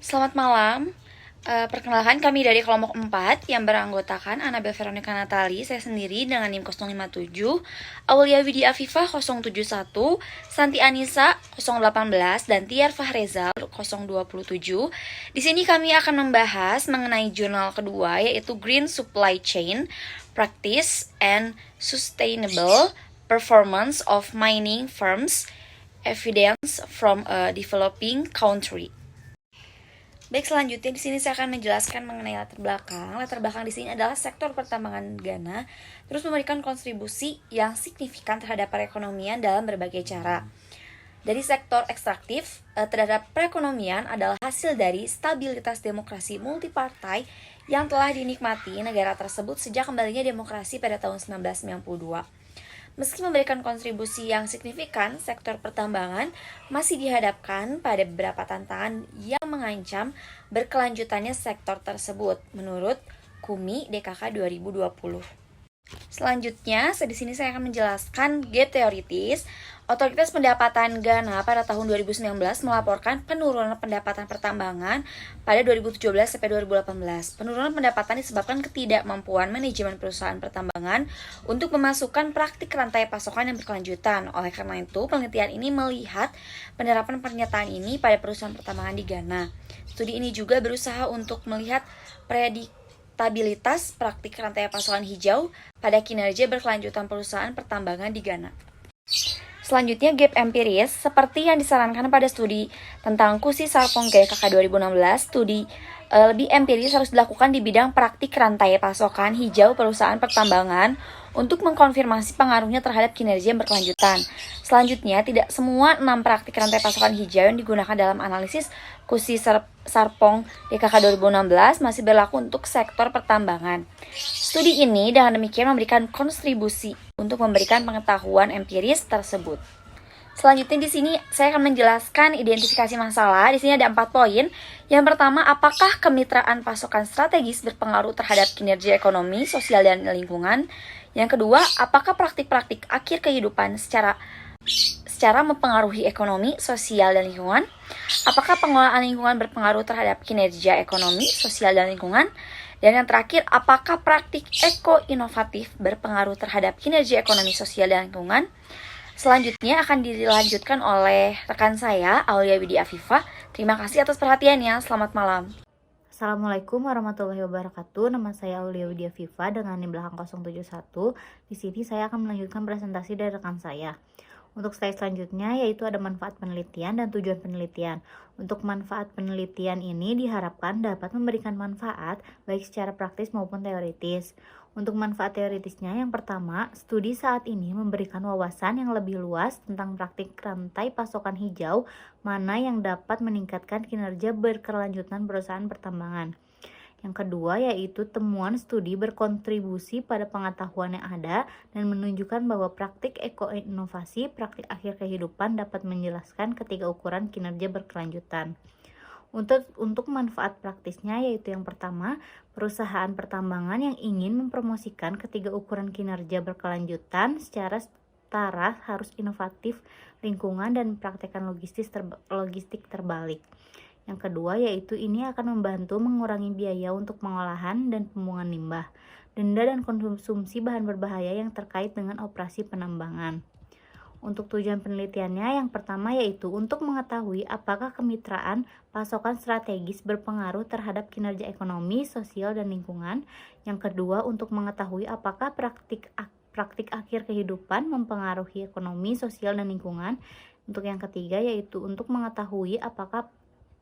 Selamat malam. Perkenalkan kami dari kelompok 4 yang beranggotakan Anabel Veronica Natali, saya sendiri dengan NIM 057, Aulia Widya Afifah 071, Santi Anissa 018, dan Tiar Fahrezal 027. Di sini kami akan membahas mengenai jurnal kedua, yaitu Green Supply Chain, Practice and Sustainable Performance of Mining Firms, Evidence from a Developing Country. Baik, selanjutnya di sini saya akan menjelaskan mengenai latar belakang. Latar belakang di sini adalah sektor pertambangan Ghana terus memberikan kontribusi yang signifikan terhadap perekonomian dalam berbagai cara. Dari sektor ekstraktif terhadap perekonomian adalah hasil dari stabilitas demokrasi multipartai yang telah dinikmati negara tersebut sejak kembalinya demokrasi pada tahun 1992. Meski memberikan kontribusi yang signifikan, sektor pertambangan masih dihadapkan pada beberapa tantangan yang mengancam berkelanjutannya sektor tersebut, menurut KUMI DKK 2020. Selanjutnya, di sini saya akan menjelaskan gap teoritis. Otoritas Pendapatan Ghana pada tahun 2019 melaporkan penurunan pendapatan pertambangan pada 2017 sampai 2018. Penurunan pendapatan disebabkan ketidakmampuan manajemen perusahaan pertambangan untuk memasukkan praktik rantai pasokan yang berkelanjutan. Oleh karena itu, penelitian ini melihat penerapan pernyataan ini pada perusahaan pertambangan di Ghana. Studi ini juga berusaha untuk melihat predictabilitas praktik rantai pasokan hijau pada kinerja berkelanjutan perusahaan pertambangan di Ghana. Selanjutnya, gap empiris seperti yang disarankan pada studi tentang Kusi Sarpong KK 2016. Studi lebih empiris harus dilakukan di bidang praktik rantai pasokan hijau perusahaan pertambangan untuk mengkonfirmasi pengaruhnya terhadap kinerja yang berkelanjutan. Selanjutnya, tidak semua 6 praktik rantai pasokan hijau yang digunakan dalam analisis Kusi Sarpong DKK 2016 masih berlaku untuk sektor pertambangan. Studi ini dengan demikian memberikan kontribusi untuk memberikan pengetahuan empiris tersebut. Selanjutnya di sini saya akan menjelaskan identifikasi masalah. Di sini ada 4 poin. Yang pertama, apakah kemitraan pasokan strategis berpengaruh terhadap kinerja ekonomi, sosial, dan lingkungan? Yang kedua, apakah praktik-praktik akhir kehidupan secara mempengaruhi ekonomi, sosial, dan lingkungan? Apakah pengelolaan lingkungan berpengaruh terhadap kinerja ekonomi, sosial, dan lingkungan? Dan yang terakhir, apakah praktik eko-inovatif berpengaruh terhadap kinerja ekonomi, sosial, dan lingkungan? Selanjutnya akan dilanjutkan oleh rekan saya, Aulia Widya Afifah. Terima kasih atas perhatiannya. Selamat malam. Assalamualaikum warahmatullahi wabarakatuh. Nama saya Aulia Widya Afifah dengan NIM belakang 071. Di sini saya akan melanjutkan presentasi dari rekan saya. Untuk slide selanjutnya yaitu ada manfaat penelitian dan tujuan penelitian. Untuk manfaat penelitian ini diharapkan dapat memberikan manfaat baik secara praktis maupun teoritis. Untuk manfaat teoritisnya, yang pertama, studi saat ini memberikan wawasan yang lebih luas tentang praktik rantai pasokan hijau, mana yang dapat meningkatkan kinerja berkelanjutan perusahaan pertambangan. Yang kedua yaitu temuan studi berkontribusi pada pengetahuan yang ada dan menunjukkan bahwa praktik eko-inovasi, praktik akhir kehidupan dapat menjelaskan ketiga ukuran kinerja berkelanjutan. Untuk manfaat praktisnya yaitu yang pertama, perusahaan pertambangan yang ingin mempromosikan ketiga ukuran kinerja berkelanjutan secara setara harus inovatif, lingkungan, dan praktekan logistik terbalik. Yang kedua yaitu ini akan membantu mengurangi biaya untuk pengolahan dan pembuangan limbah, denda dan konsumsi bahan berbahaya yang terkait dengan operasi penambangan. Untuk tujuan penelitiannya yang pertama yaitu untuk mengetahui apakah kemitraan pasokan strategis berpengaruh terhadap kinerja ekonomi, sosial, dan lingkungan. Yang kedua untuk mengetahui apakah praktik akhir kehidupan mempengaruhi ekonomi, sosial, dan lingkungan. Untuk yang ketiga yaitu untuk mengetahui apakah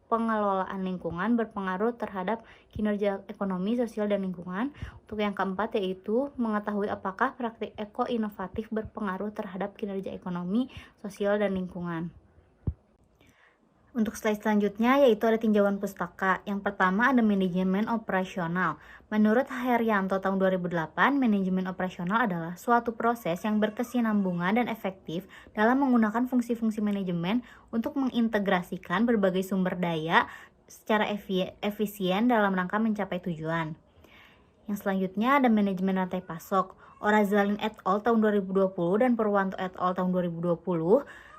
pengelolaan lingkungan berpengaruh terhadap kinerja ekonomi, sosial, dan lingkungan. Untuk yang keempat yaitu mengetahui apakah praktik eko-inovatif berpengaruh terhadap kinerja ekonomi, sosial, dan lingkungan. Untuk slide selanjutnya yaitu ada tinjauan pustaka. Yang pertama ada manajemen operasional. Menurut Herianto tahun 2008, manajemen operasional adalah suatu proses yang berkesinambungan dan efektif dalam menggunakan fungsi-fungsi manajemen untuk mengintegrasikan berbagai sumber daya secara efisien dalam rangka mencapai tujuan. Yang selanjutnya ada manajemen rantai pasok. Orazalin et al. Tahun 2020 dan Purwanto et al. Tahun 2020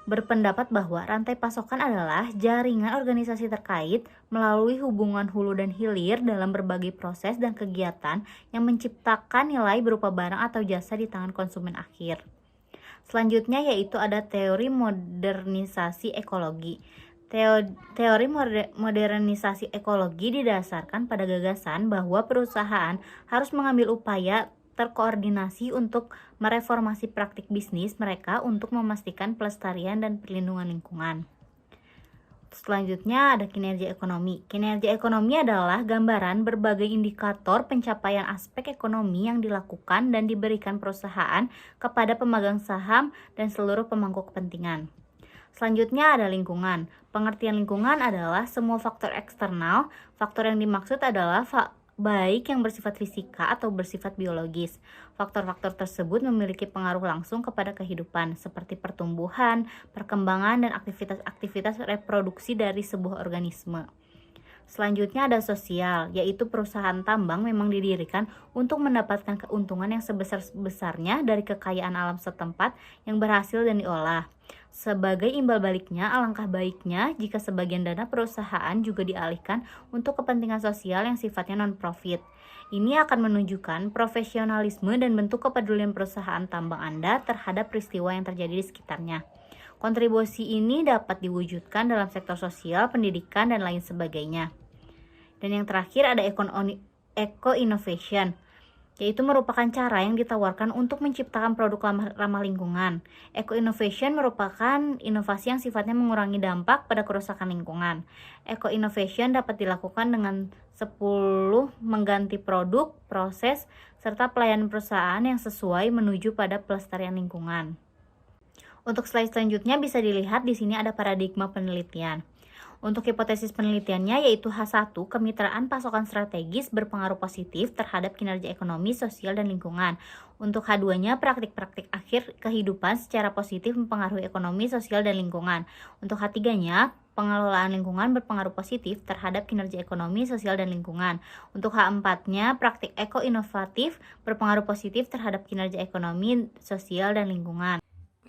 berpendapat bahwa rantai pasokan adalah jaringan organisasi terkait melalui hubungan hulu dan hilir dalam berbagai proses dan kegiatan yang menciptakan nilai berupa barang atau jasa di tangan konsumen akhir. Selanjutnya yaitu ada teori modernisasi ekologi. Teori modernisasi ekologi didasarkan pada gagasan bahwa perusahaan harus mengambil upaya terkoordinasi untuk mereformasi praktik bisnis mereka untuk memastikan pelestarian dan perlindungan lingkungan. Selanjutnya ada kinerja ekonomi. Kinerja ekonomi adalah gambaran berbagai indikator pencapaian aspek ekonomi yang dilakukan dan diberikan perusahaan kepada pemegang saham dan seluruh pemangku kepentingan. Selanjutnya ada lingkungan. Pengertian lingkungan adalah semua faktor eksternal. Faktor yang dimaksud adalah baik yang bersifat fisika atau bersifat biologis. Faktor-faktor tersebut memiliki pengaruh langsung kepada kehidupan, seperti pertumbuhan, perkembangan, dan aktivitas-aktivitas reproduksi dari sebuah organisme. Selanjutnya ada sosial, yaitu perusahaan tambang memang didirikan untuk mendapatkan keuntungan yang sebesar-besarnya dari kekayaan alam setempat yang berhasil dan diolah. Sebagai imbal baliknya, alangkah baiknya jika sebagian dana perusahaan juga dialihkan untuk kepentingan sosial yang sifatnya non-profit. Ini akan menunjukkan profesionalisme dan bentuk kepedulian perusahaan tambang Anda terhadap peristiwa yang terjadi di sekitarnya. Kontribusi ini dapat diwujudkan dalam sektor sosial, pendidikan, dan lain sebagainya. Dan yang terakhir ada eco-innovation, yaitu merupakan cara yang ditawarkan untuk menciptakan produk ramah lingkungan. Eco-innovation merupakan inovasi yang sifatnya mengurangi dampak pada kerusakan lingkungan. Eco-innovation dapat dilakukan dengan 10 mengganti produk, proses, serta pelayanan perusahaan yang sesuai menuju pada pelestarian lingkungan. Untuk slide selanjutnya bisa dilihat di sini ada paradigma penelitian. Untuk hipotesis penelitiannya yaitu H1, kemitraan pasokan strategis berpengaruh positif terhadap kinerja ekonomi, sosial, dan lingkungan. Untuk H2-nya, praktik-praktik akhir kehidupan secara positif mempengaruhi ekonomi, sosial, dan lingkungan. Untuk H3-nya, pengelolaan lingkungan berpengaruh positif terhadap kinerja ekonomi, sosial, dan lingkungan. Untuk H4-nya, praktik eko-inovatif berpengaruh positif terhadap kinerja ekonomi, sosial, dan lingkungan.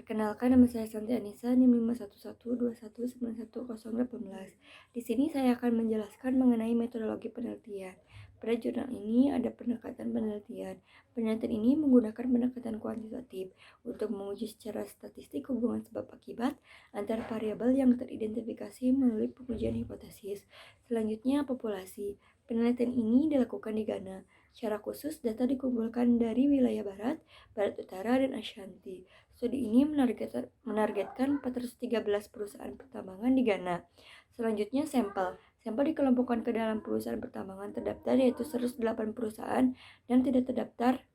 Perkenalkan, nama saya Santi Anissa, NIM 51121911018. Di sini saya akan menjelaskan mengenai metodologi penelitian. Pada jurnal ini ada pendekatan penelitian. Penelitian ini menggunakan pendekatan kuantitatif untuk menguji secara statistik hubungan sebab akibat antar variabel yang teridentifikasi melalui pengujian hipotesis. Selanjutnya, populasi. Penelitian ini dilakukan di Ghana. Secara khusus, data dikumpulkan dari wilayah Barat, Barat Utara, dan Ashanti. Studi ini menargetkan 413 perusahaan pertambangan di Ghana. Selanjutnya, sampel. Sampel dikelompokkan ke dalam perusahaan pertambangan terdaftar yaitu 108 perusahaan dan tidak terdaftar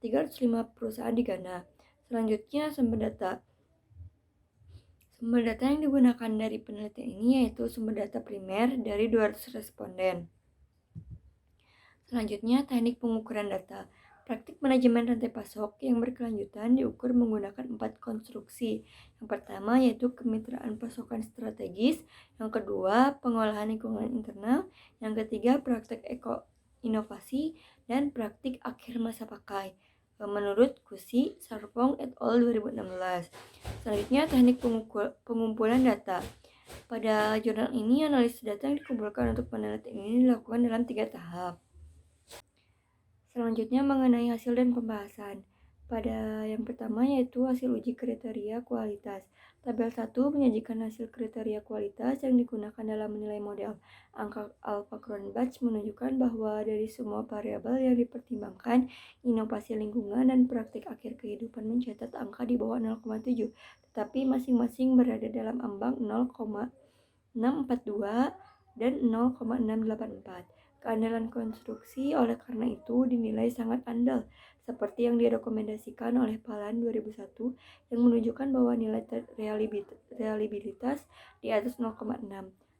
305 perusahaan di Ghana. Selanjutnya, sumber data. Sumber data yang digunakan dari penelitian ini yaitu sumber data primer dari 200 responden. Selanjutnya, teknik pengukuran data. Praktik manajemen rantai pasok yang berkelanjutan diukur menggunakan 4 konstruksi. Yang pertama yaitu kemitraan pasokan strategis, yang kedua pengolahan lingkungan internal, yang ketiga praktik eko-inovasi, dan praktik akhir masa pakai. Menurut Kusi, Sarpong et al. 2016. Selanjutnya teknik pengumpulan data. Pada jurnal ini analisis data yang dikumpulkan untuk penelitian ini dilakukan dalam 3 tahap. Selanjutnya mengenai hasil dan pembahasan. Pada yang pertama yaitu hasil uji kriteria kualitas. Tabel 1 menyajikan hasil kriteria kualitas yang digunakan dalam menilai model. Angka Alpha-Cronbach menunjukkan bahwa dari semua variabel yang dipertimbangkan, inovasi lingkungan dan praktik akhir kehidupan mencatat angka di bawah 0,7, tetapi masing-masing berada dalam ambang 0,642 dan 0,684. Keandalan konstruksi oleh karena itu dinilai sangat andal, seperti yang direkomendasikan oleh Palan 2001 yang menunjukkan bahwa nilai reliabilitas di atas 0,6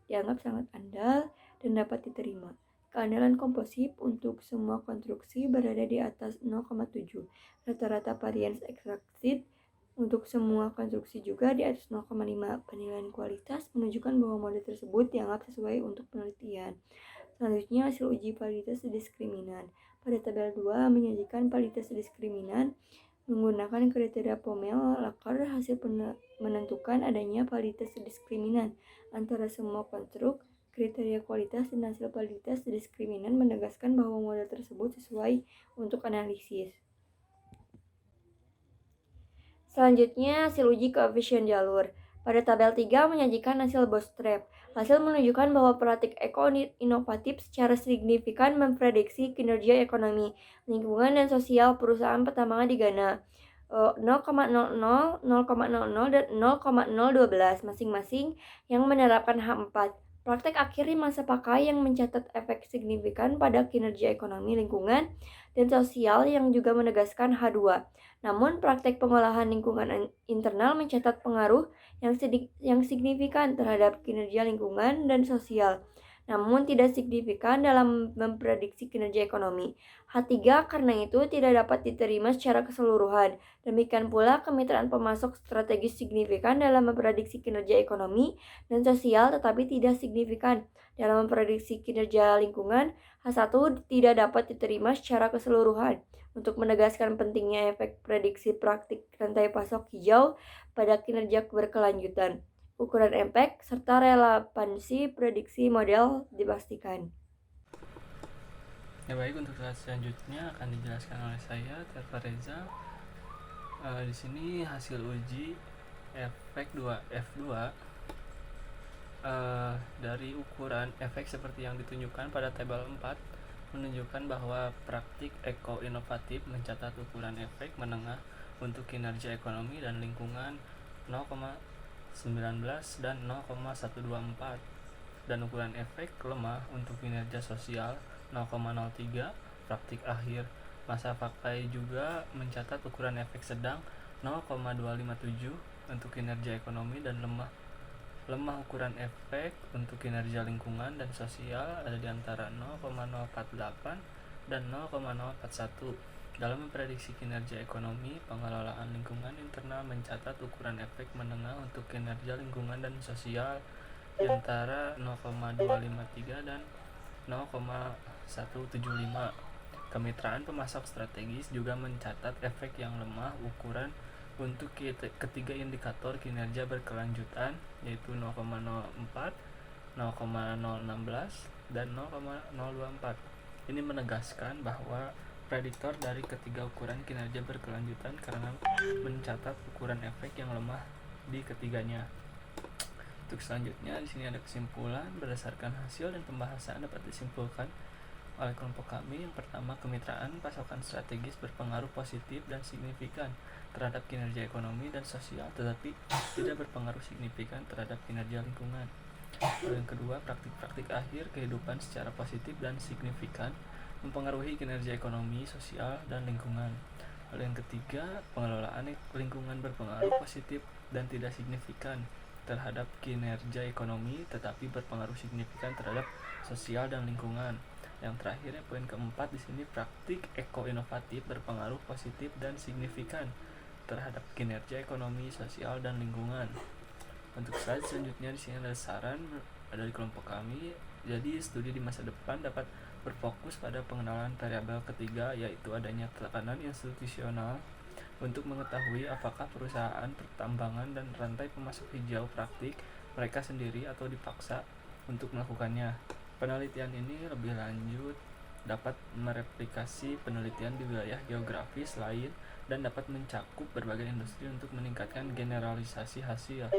dianggap sangat andal dan dapat diterima. Keandalan komposite untuk semua konstruksi berada di atas 0,7. Rata-rata variance expected untuk semua konstruksi juga di atas 0,5. Penilaian kualitas menunjukkan bahwa model tersebut dianggap sesuai untuk penelitian. Selanjutnya, hasil uji validitas diskriminan. Pada tabel 2 menyajikan validitas diskriminan Menggunakan kriteria Pomel-Lakar, hasil menentukan adanya validitas diskriminan antara semua konstruk. Kriteria kualitas dan hasil validitas diskriminan menegaskan bahwa model tersebut sesuai untuk analisis. Selanjutnya, hasil uji koefisien jalur. Pada tabel 3 menyajikan hasil bootstrap. Hasil menunjukkan bahwa praktik eko-inovatif secara signifikan memprediksi kinerja ekonomi, lingkungan, dan sosial perusahaan pertambangan di Ghana. 0,00, 0,00, dan 0,012 masing-masing yang menerapkan H4. Praktek akhir di masa pakai yang mencatat efek signifikan pada kinerja ekonomi, lingkungan, dan sosial yang juga menegaskan H2. Namun, praktek pengolahan lingkungan internal mencatat pengaruh yang signifikan terhadap kinerja lingkungan dan sosial, namun tidak signifikan dalam memprediksi kinerja ekonomi. H3 karena itu tidak dapat diterima secara keseluruhan. Demikian pula kemitraan pemasok strategis signifikan dalam memprediksi kinerja ekonomi dan sosial tetapi tidak signifikan dalam memprediksi kinerja lingkungan. H1 tidak dapat diterima secara keseluruhan. Untuk menegaskan pentingnya efek prediksi praktik rantai pasok hijau pada kinerja berkelanjutan, ukuran impact, serta relevansi prediksi model dipastikan. Ya baik, untuk slide selanjutnya akan dijelaskan oleh saya, Terva Reza. Di sini hasil uji efek F2 dari ukuran efek seperti yang ditunjukkan pada tabel 4 menunjukkan bahwa praktik eko-inovatif mencatat ukuran efek menengah untuk kinerja ekonomi dan lingkungan 0,19 dan 0,124, dan ukuran efek lemah untuk kinerja sosial 0,03. Praktik akhir masa pakai juga mencatat ukuran efek sedang 0,257 untuk kinerja ekonomi dan lemah ukuran efek untuk kinerja lingkungan dan sosial ada di antara 0,048 dan 0,041. Dalam memprediksi kinerja ekonomi, pengelolaan lingkungan internal mencatat ukuran efek menengah untuk kinerja lingkungan dan sosial di antara 0,253 dan 0,175. Kemitraan pemasok strategis juga mencatat efek yang lemah ukuran untuk ketiga indikator kinerja berkelanjutan, yaitu 0,04, 0,016, dan 0,024. Ini menegaskan bahwa prediktor dari ketiga ukuran kinerja berkelanjutan karena mencatat ukuran efek yang lemah di ketiganya. Untuk selanjutnya, di sini ada kesimpulan berdasarkan hasil dan pembahasan dapat disimpulkan oleh kelompok kami. Yang pertama, kemitraan pasokan strategis berpengaruh positif dan signifikan terhadap kinerja ekonomi dan sosial, tetapi tidak berpengaruh signifikan terhadap kinerja lingkungan. Lalu yang kedua, praktik-praktik akhir kehidupan secara positif dan signifikan mempengaruhi kinerja ekonomi, sosial, dan lingkungan. Lalu yang ketiga, pengelolaan lingkungan berpengaruh positif dan tidak signifikan terhadap kinerja ekonomi, tetapi berpengaruh signifikan terhadap sosial dan lingkungan. Yang terakhir, poin keempat, di sini praktik eko-inovatif berpengaruh positif dan signifikan terhadap kinerja ekonomi, sosial, dan lingkungan. Untuk slide selanjutnya, di sini ada saran dari kelompok kami. Jadi studi di masa depan dapat berfokus pada pengenalan variabel ketiga, yaitu adanya tekanan institusional untuk mengetahui apakah perusahaan pertambangan dan rantai pemasok hijau praktik mereka sendiri atau dipaksa untuk melakukannya. Penelitian ini lebih lanjut dapat mereplikasi penelitian di wilayah geografis lain dan dapat mencakup berbagai industri untuk meningkatkan generalisasi hasil.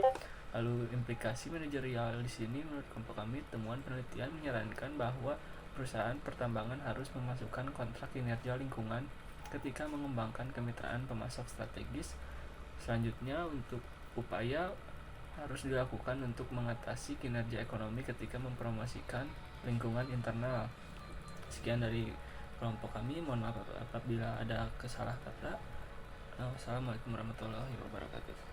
Lalu implikasi manajerial di sini, menurut kelompok kami, temuan penelitian menyarankan bahwa perusahaan pertambangan harus memasukkan kontrak kinerja lingkungan ketika mengembangkan kemitraan pemasok strategis. Selanjutnya, untuk upaya harus dilakukan untuk mengatasi kinerja ekonomi ketika mempromosikan lingkungan internal. Sekian dari kelompok kami, mohon maaf apabila ada kesalah kata. Wassalamualaikum warahmatullahi wabarakatuh.